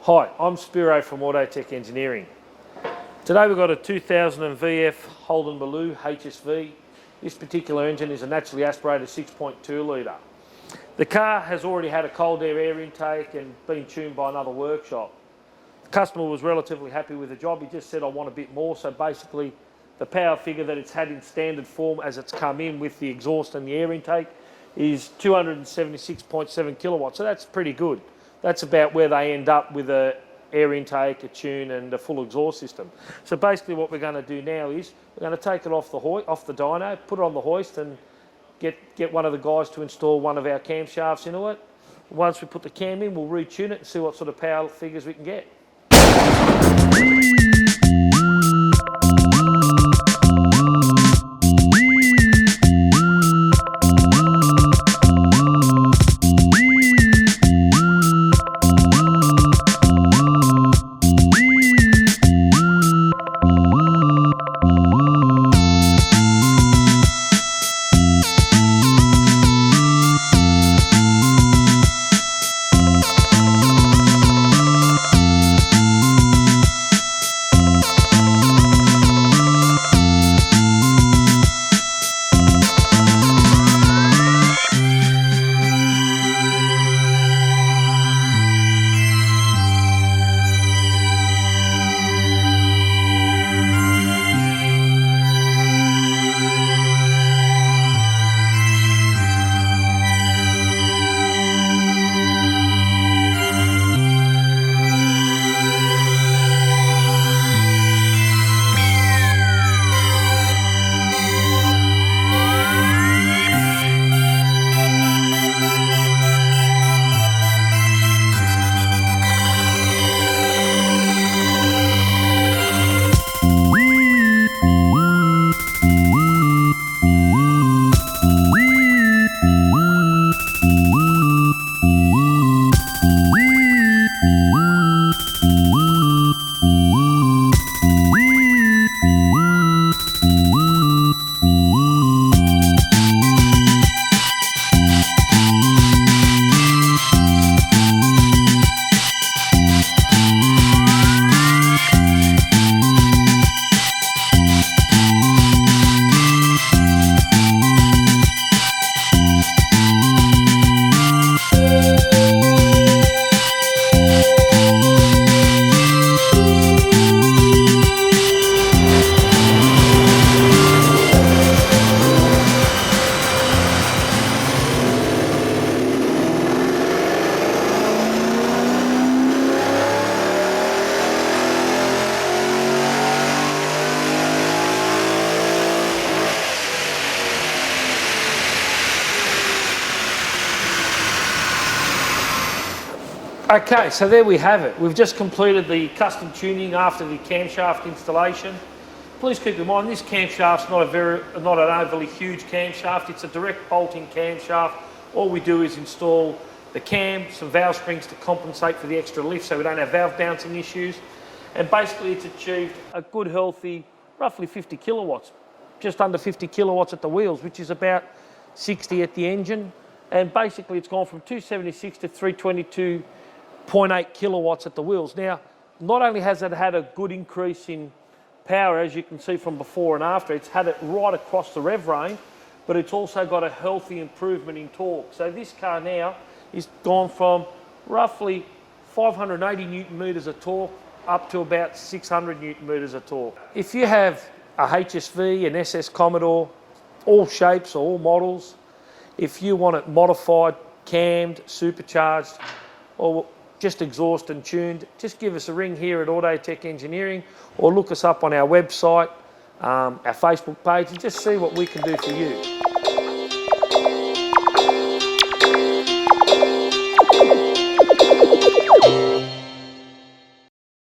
Hi, I'm Spiro from Autotech Engineering. Today we've got a 2000 VF Holden Maloo HSV. This particular engine is a naturally aspirated 6.2 litre. The car has already had a cold air intake and been tuned by another workshop. The customer was relatively happy with the job. He just said, I want a bit more. So basically the power figure that it's had in standard form as it's come in with the exhaust and the air intake is 276.7 kilowatts. So that's pretty good. That's about where they end up with a air intake, a tune and a full exhaust system. So basically what we're going to do now is we're going to take it off the dyno, put it on the hoist and get one of the guys to install one of our camshafts into it. Once we put the cam in, we'll retune it and see what sort of power figures we can get. Okay, so there we have it. We've just completed the custom tuning after the camshaft installation. Please keep in mind this camshaft's not an overly huge camshaft. It's a direct bolting camshaft. All we do is install the cam, some valve springs to compensate for the extra lift so we don't have valve bouncing issues. And basically it's achieved a good healthy, roughly 50 kilowatts, just under 50 kilowatts at the wheels, which is about 60 at the engine. And basically it's gone from 276 to 322.8 kilowatts at the wheels. Now, not only has it had a good increase in power, as you can see from before and after, it's had it right across the rev range, but it's also got a healthy improvement in torque. So this car now is gone from roughly 580 Newton meters of torque up to about 600 Newton meters of torque. If you have a HSV, an SS Commodore, all shapes, all models, if you want it modified, cammed, supercharged, or just exhaust and tuned, just give us a ring here at Autotech Engineering or look us up on our website, our Facebook page, and just see what we can do for you.